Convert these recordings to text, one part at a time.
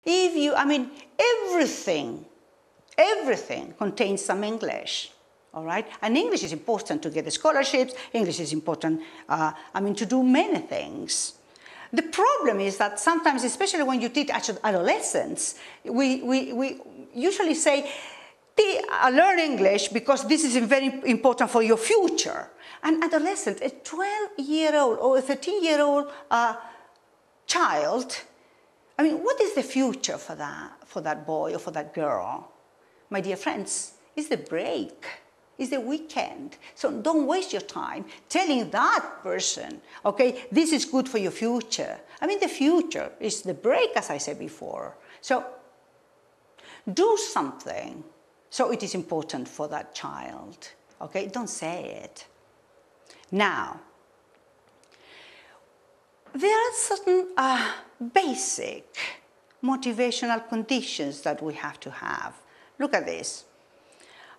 If you, everything contains some English. All right, and English is important to get the scholarships. English is important, to do many things. The problem is that sometimes, especially when you teach adolescents, we usually say, learn English because this is very important for your future. An adolescent, a 12-year-old or a 13-year-old child, what is the future for that boy or for that girl? My dear friends, it's the break. It's the weekend. So don't waste your time telling that person, okay, this is good for your future. The future is the break, as I said before. So do something so it is important for that child, okay? Don't say it. Now, there are certain basic motivational conditions that we have to have. Look at this.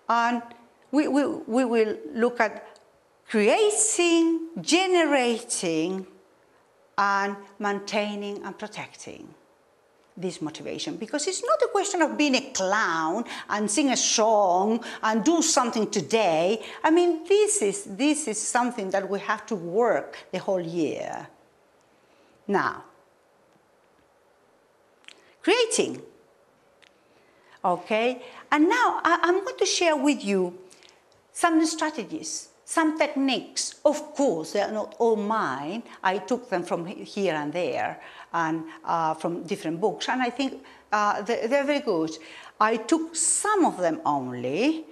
And we will look at creating, generating, and maintaining and protecting this motivation. Because it's not a question of being a clown and sing a song and do something today. This is something that we have to work the whole year. Now, creating. Okay, and now I'm going to share with you some strategies, some techniques. Of course, they are not all mine. I took them from here and there and from different books, and I think they're very good. I took some of them only.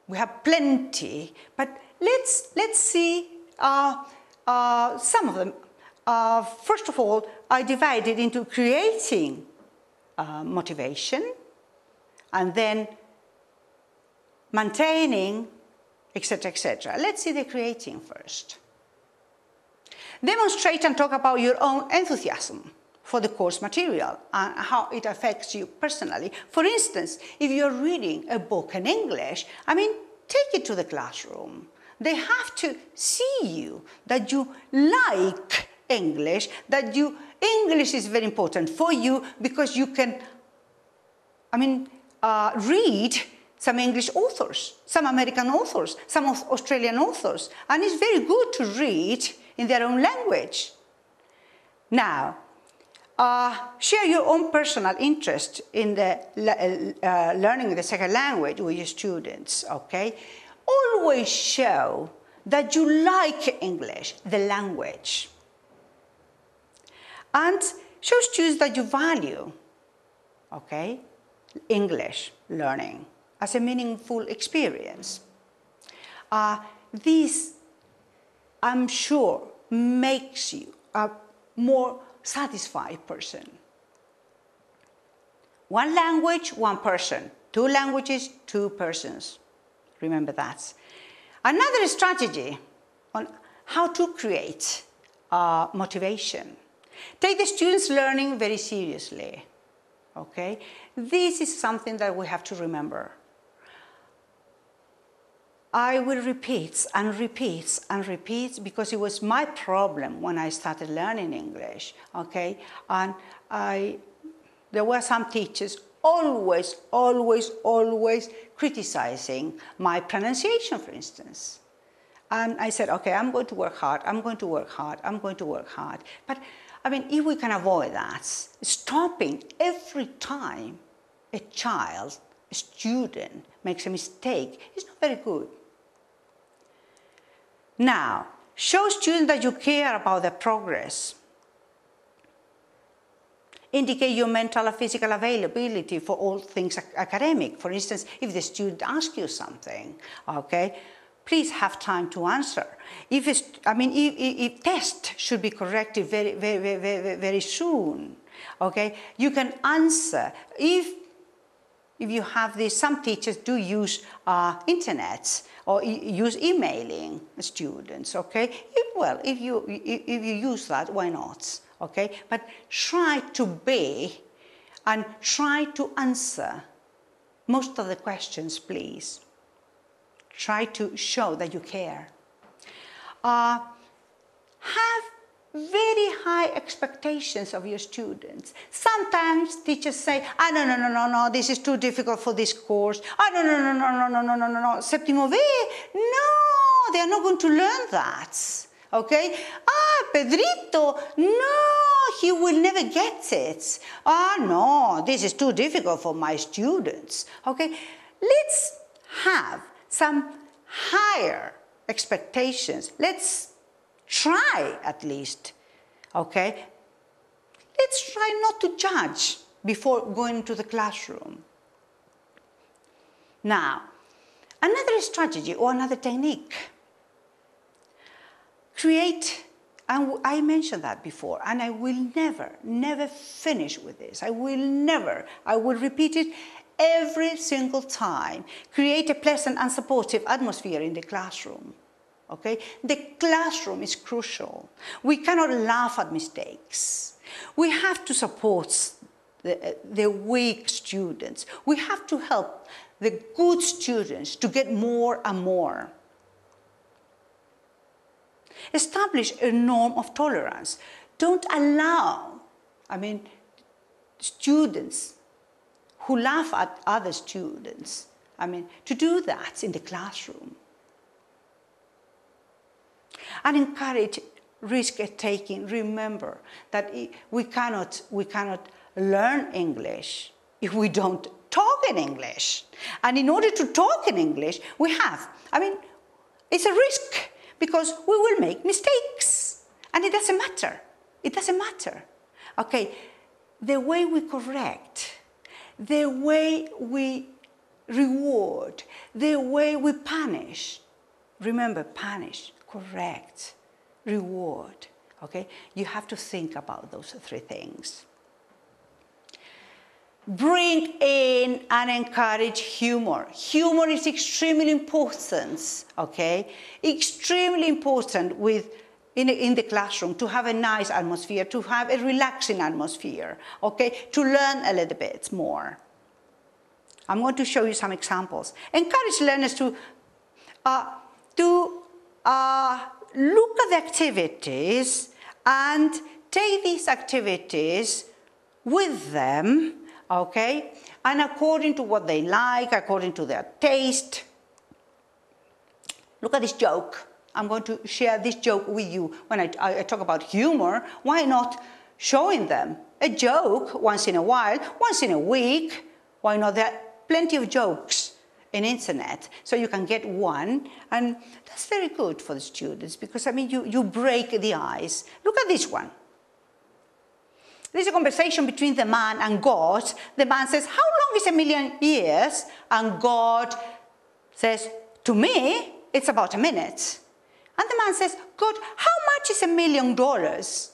We have plenty, but let's see some of them. First of all, I divided into creating motivation, and then maintaining, etc., etc. Let's see the creating first. Demonstrate and talk about your own enthusiasm for the course material and how it affects you personally. For instance, if you're reading a book in English, take it to the classroom. They have to see you, that you like English, that English is very important for you because you can, read some English authors, some American authors, some Australian authors, and it's very good to read in their own language. Now, share your own personal interest in the learning the second language with your students, okay? Always show that you like English, the language. And show students that you value, okay, English learning as a meaningful experience. This, I'm sure, makes you a more satisfied person. One language, one person. Two languages, two persons. Remember that. Another strategy on how to create motivation. Take the students' learning very seriously, okay? This is something that we have to remember. I will repeat and repeat and repeat because it was my problem when I started learning English, okay? And there were some teachers always criticizing my pronunciation, for instance. And I said, okay, I'm going to work hard, I'm going to work hard, I'm going to work hard. But if we can avoid that, stopping every time a child, a student, makes a mistake is not very good. Now, show students that you care about their progress. Indicate your mental and physical availability for all things academic. For instance, if the student asks you something, okay, please have time to answer. If test should be corrected very soon, okay, you can answer. If you have this, some teachers do use internet or use emailing students, okay. If you use that, why not, okay? But try to be and try to answer most of the questions, please. Try to show that you care. Have very high expectations of your students. Sometimes teachers say, no, this is too difficult for this course. No, Séptimo B, no, they are not going to learn that. Okay? Pedrito, no, he will never get it. No, this is too difficult for my students. Okay? Let's have some higher expectations. Let's try at least, okay? Let's try not to judge before going to the classroom. Now, another strategy or another technique. Create, and I mentioned that before, and I will never finish with this. I will repeat it every single time. Create a pleasant and supportive atmosphere in the classroom. Okay? The classroom is crucial. We cannot laugh at mistakes. We have to support the weak students. We have to help the good students to get more and more. Establish a norm of tolerance. Don't allow, students who laugh at other students, to do that in the classroom. And encourage risk-taking. Remember that we cannot learn English if we don't talk in English. And in order to talk in English, we have, it's a risk because we will make mistakes. And it doesn't matter. It doesn't matter. Okay, the way we correct, the way we reward, the way we punish. Remember, punish, correct, reward, okay? You have to think about those three things. Bring in and encourage humor. Humor is extremely important, okay? Extremely important in the classroom, to have a nice atmosphere, to have a relaxing atmosphere, okay? To learn a little bit more. I'm going to show you some examples. Encourage learners to look at the activities and take these activities with them, okay? And according to what they like, according to their taste. Look at this joke. I'm going to share this joke with you when I talk about humor. Why not showing them a joke once in a while, once in a week? Why not? There are plenty of jokes in internet, so you can get one, and that's very good for the students because, you break the ice. Look at this one. There's a conversation between the man and God. The man says, how long is 1,000,000 years? And God says, to me, it's about a minute. And the man says, God, how much is $1,000,000?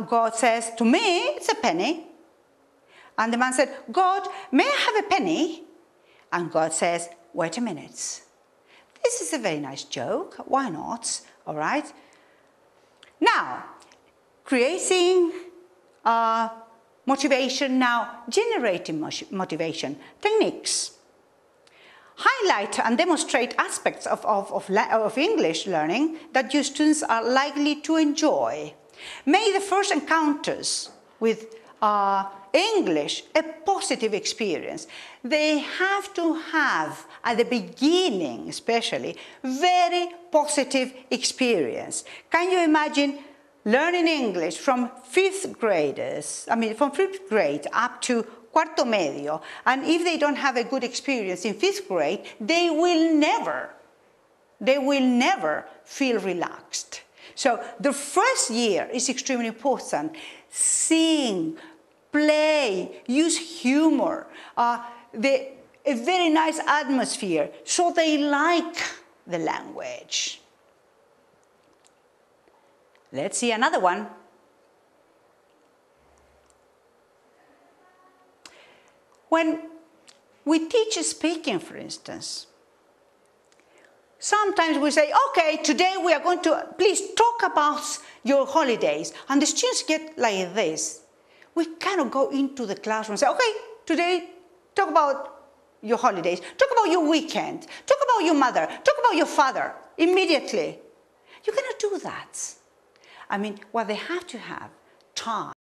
God says, to me, it's a penny. And the man said, God, may I have a penny? And God says, wait a minute. This is a very nice joke. Why not? All right. Now, creating motivation, now generating motivation techniques. Highlight and demonstrate aspects of English learning that your students are likely to enjoy. Make the first encounters with English a positive experience. They have to have, at the beginning especially, very positive experience. Can you imagine learning English from fifth graders, from fifth grade up to cuarto medio, and if they don't have a good experience in fifth grade, they will never feel relaxed. So the first year is extremely important. Sing, play, use humor, a very nice atmosphere, so they like the language. Let's see another one. When we teach speaking, for instance, sometimes we say, okay, today we are going to, please talk about your holidays. And the students get like this. We cannot go into the classroom and say, okay, today talk about your holidays. Talk about your weekend. Talk about your mother. Talk about your father immediately. You cannot do that. I mean, what they have to have, time.